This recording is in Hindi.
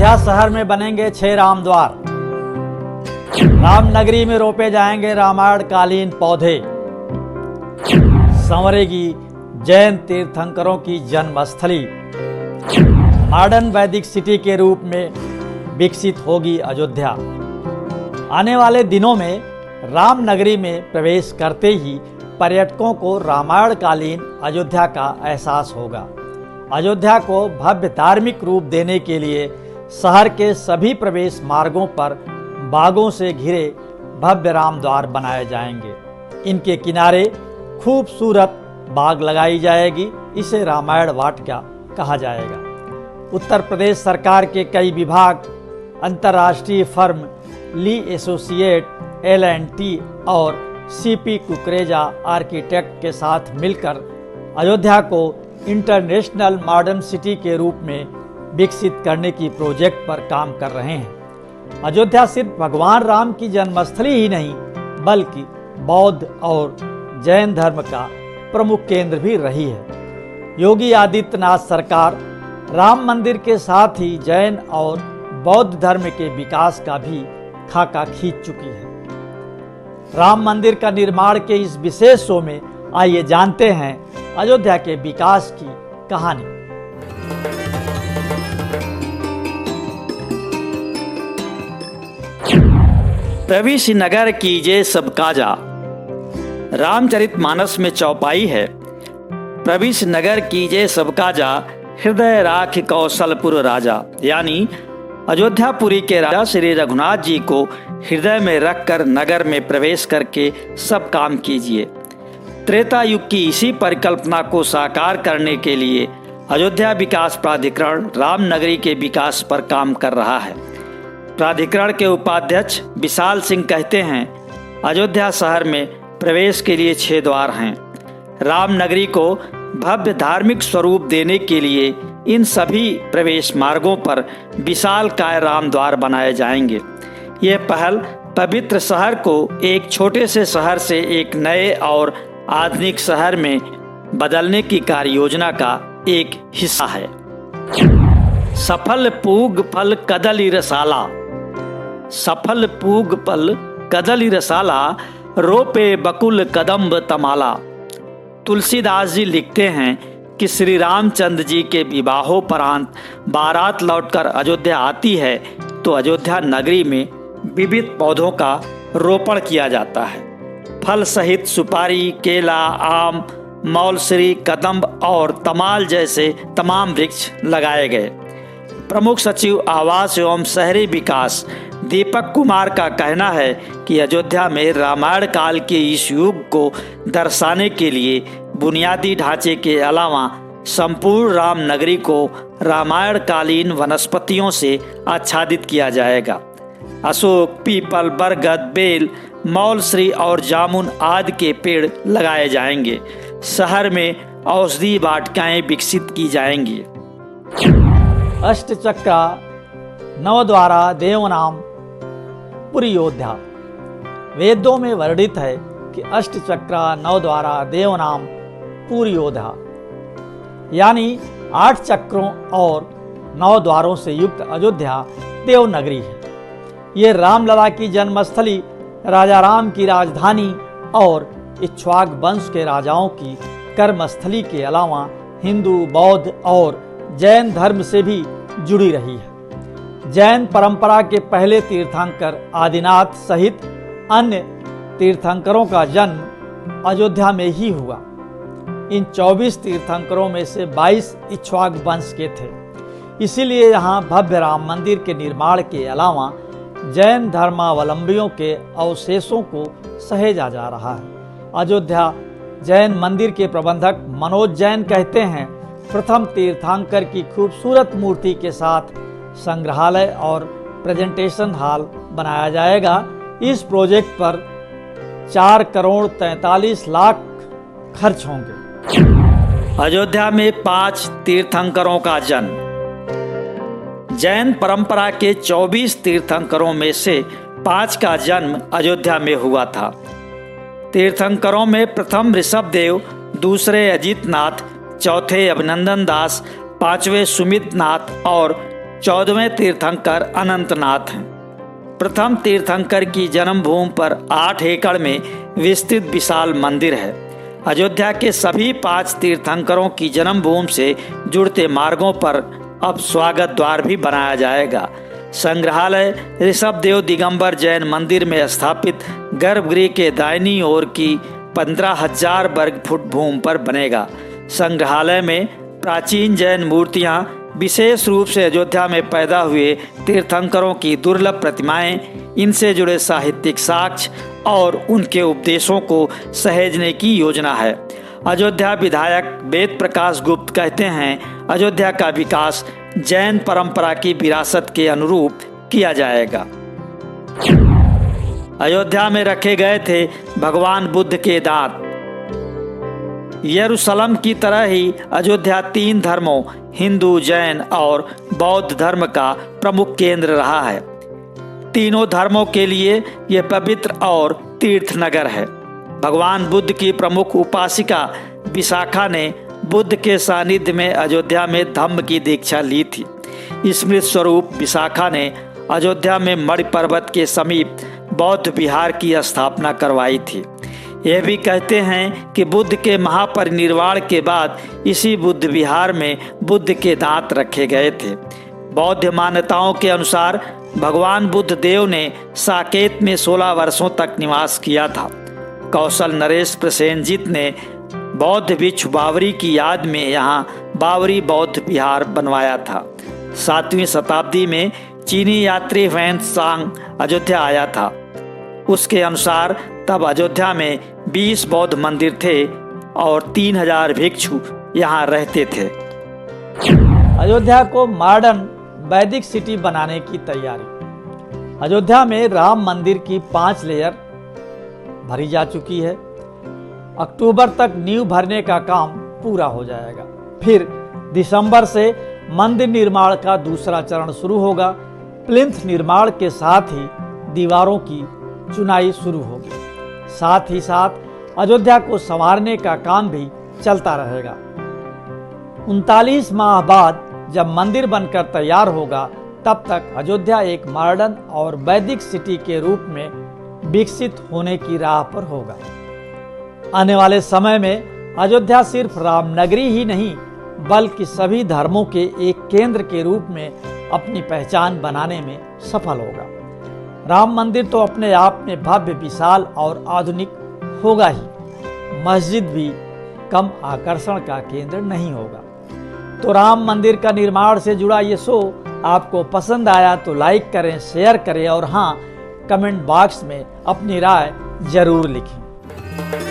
अयोध्या शहर में बनेंगे 6 राम द्वार। रामनगरी में रोपे जाएंगे रामायण कालीन पौधे। संवरेगी जैन तीर्थंकरों की जन्मस्थली। मॉडर्न वैदिक सिटी के रूप में विकसित होगी अयोध्या। आने वाले दिनों में रामनगरी में प्रवेश करते ही पर्यटकों को रामायण कालीन अयोध्या का एहसास होगा। अयोध्या को भव्य धार्मिक रूप देने के लिए शहर के सभी प्रवेश मार्गों पर बागों से घिरे भव्य राम द्वार बनाए जाएंगे। इनके किनारे खूबसूरत बाग लगाई जाएगी। इसे रामायण वाटिका कहा जाएगा। उत्तर प्रदेश सरकार के कई विभाग, अंतर्राष्ट्रीय फर्म ली एसोसिएट, L&T और CP कुकरेजा आर्किटेक्ट के साथ मिलकर अयोध्या को इंटरनेशनल मॉडर्न सिटी के रूप में विकसित करने की प्रोजेक्ट पर काम कर रहे हैं। अयोध्या सिर्फ भगवान राम की जन्मस्थली ही नहीं, बल्कि बौद्ध और जैन धर्म का प्रमुख केंद्र भी रही है। योगी आदित्यनाथ सरकार राम मंदिर के साथ ही जैन और बौद्ध धर्म के विकास का भी खाका खींच चुकी है। राम मंदिर का निर्माण के इस विशेष शो में आइए जानते हैं अयोध्या के विकास की कहानी। प्रविश्नगर कीजे सब काजा। रामचरितमानस में चौपाई है, प्रविश्नगर कीजे सब काजा, हृदय राख कौशलपुर राजा। यानी अयोध्यापुरी के राजा श्री रघुनाथ जी को हृदय में रखकर नगर में प्रवेश करके सब काम कीजिए। त्रेता युग की इसी परिकल्पना को साकार करने के लिए अयोध्या विकास प्राधिकरण रामनगरी के विकास पर काम कर रहा है। प्राधिकरण के उपाध्यक्ष विशाल सिंह कहते हैं, अयोध्या शहर में प्रवेश के लिए 6 द्वार हैं। रामनगरी को भव्य धार्मिक स्वरूप देने के लिए इन सभी प्रवेश मार्गों पर विशालकाय राम द्वार बनाए जाएंगे। ये पहल पवित्र शहर को एक छोटे से शहर से एक नए और आधुनिक शहर में बदलने की कार्य योजना का एक हिस्सा है। सफल पूग फल कदली रसाला। सफल पूग फल कदली रसाला, रोपे बकुल कदम्ब तमाला। तुलसीदास जी लिखते हैं कि श्री रामचंद्र जी के विवाहोपरांत बारात लौटकर अयोध्या आती है तो अयोध्या नगरी में विविध पौधों का रोपण किया जाता है। फल सहित सुपारी, केला, आम, मौलश्री, कदम्ब और तमाल जैसे तमाम वृक्ष लगाए गए। प्रमुख सचिव आवास एवं शहरी विकास दीपक कुमार का कहना है कि अयोध्या में रामायण काल के इस युग को दर्शाने के लिए बुनियादी ढांचे के अलावा संपूर्ण रामनगरी को रामायण कालीन वनस्पतियों से आच्छादित किया जाएगा। अशोक, पीपल, बरगद, बेल, मौलश्री और जामुन आदि के पेड़ लगाए जाएंगे। शहर में औषधि वाटिकाएं विकसित की जाएंगी। अष्टचक्रा नवद्वारा देवनाम पुरीयोध्या। वेदों में वर्णित है कि अष्टचक्रा नवद्वारा देवनाम पुरीयोध्या, यानी 8 चक्रों और 9 द्वारों से युक्त अयोध्या देवनगरी है। ये रामलला की जन्मस्थली, राजा राम की राजधानी और इक्ष्वाक वंश के राजाओं की कर्मस्थली के अलावा हिंदू, बौद्ध और जैन धर्म से भी जुड़ी रही है। जैन परंपरा के पहले तीर्थंकर आदिनाथ सहित अन्य तीर्थंकरों का जन्म अयोध्या में ही हुआ। इन 24 तीर्थंकरों में से 22 इक्ष्वाक वंश के थे। इसीलिए यहाँ भव्य राम मंदिर के निर्माण के अलावा जैन धर्मावलंबियों के अवशेषों को सहेजा जा रहा है। अयोध्या जैन मंदिर के प्रबंधक मनोज जैन कहते हैं, प्रथम तीर्थंकर की खूबसूरत मूर्ति के साथ संग्रहालय और प्रेजेंटेशन हॉल बनाया जाएगा। इस प्रोजेक्ट पर 4 करोड़ 43 लाख खर्च होंगे। अयोध्या में 5 तीर्थंकरों का जन्म। जैन परंपरा के 24 तीर्थंकरों में से 5 का जन्म अयोध्या में हुआ था। तीर्थंकरों में प्रथम ऋषभदेव, दूसरे अजितनाथ, चौथे अभिनंदन दास, 5वें सुमित नाथ और 14वें तीर्थंकर अनंतनाथ हैं। प्रथम तीर्थंकर की जन्मभूमि पर 8 एकड़ में विस्तृत विशाल मंदिर है। अयोध्या के सभी 5 तीर्थंकरों की जन्मभूमि से जुड़ते मार्गों पर अब स्वागत द्वार भी बनाया जाएगा। संग्रहालय ऋषभदेव दिगंबर जैन मंदिर में स्थापित गर्भगृह के दाहिनी ओर की 15,000 वर्ग फुट भूमि पर बनेगा। संग्रहालय में प्राचीन जैन मूर्तियां, विशेष रूप से अयोध्या में पैदा हुए तीर्थंकरों की दुर्लभ प्रतिमाएं, इनसे जुड़े साहित्यिक साक्ष्य और उनके उपदेशों को सहेजने की योजना है। अयोध्या विधायक वेद प्रकाश गुप्त कहते हैं, अयोध्या का विकास जैन परंपरा की विरासत के अनुरूप किया जाएगा। अयोध्या में रखे गए थे भगवान बुद्ध के दांत। यरूशलेम की तरह ही अयोध्या 3 धर्मों हिंदू, जैन और बौद्ध धर्म का प्रमुख केंद्र रहा है। तीनों धर्मों के लिए यह पवित्र और तीर्थ नगर है। भगवान बुद्ध की प्रमुख उपासिका विशाखा ने बुद्ध के सानिध्य में अयोध्या में धम्म की दीक्षा ली थी। स्मृति स्वरूप विशाखा ने अयोध्या में मणि पर्वत के समीप बौद्ध विहार की स्थापना करवाई थी। यह भी कहते हैं कि बुद्ध के महापरिनिर्वाण के बाद इसी बुद्ध विहार में बुद्ध के दांत रखे गए थे। बौद्ध मान्यताओं के अनुसार भगवान बुद्ध देव ने साकेत में 16 वर्षों तक निवास किया था। कौशल नरेश प्रसेनजीत ने बौद्ध भिक्षु बावरी की याद में यहाँ बावरी बौद्ध विहार बनवाया था। 7वीं शताब्दी में चीनी यात्री वैन सांग अयोध्या आया था। उसके अनुसार तब अयोध्या में 20 बौद्ध मंदिर थे और 3000 भिक्षु यहाँ रहते थे। अयोध्या को मॉडर्न वैदिक सिटी बनाने की तैयारी। अयोध्या में राम मंदिर की 5 लेयर भरी जा चुकी है। अक्टूबर तक नींव भरने का काम पूरा हो जाएगा। फिर दिसंबर से मंदिर निर्माण का दूसरा चरण शुरू होगा। प्लिंथ निर्माण के साथ ही दीवारों की चुनाई शुरू होगी। साथ ही साथ अयोध्या को संवारने का काम भी चलता रहेगा। 39 माह बाद जब मंदिर बनकर तैयार होगा, तब तक अयोध्या एक मॉडर्न और वैदिक सिटी के रूप में विकसित होने की राह पर होगा। आने वाले समय में अयोध्या सिर्फ रामनगरी ही नहीं, बल्कि सभी धर्मों के एक केंद्र के रूप में अपनी पहचान बनाने में सफल होगा। राम मंदिर तो अपने आप में भव्य, विशाल और आधुनिक होगा ही, मस्जिद भी कम आकर्षण का केंद्र नहीं होगा। तो राम मंदिर का निर्माण से जुड़ा ये शो आपको पसंद आया तो लाइक करें, शेयर करें और हाँ, कमेंट बॉक्स में अपनी राय जरूर लिखें।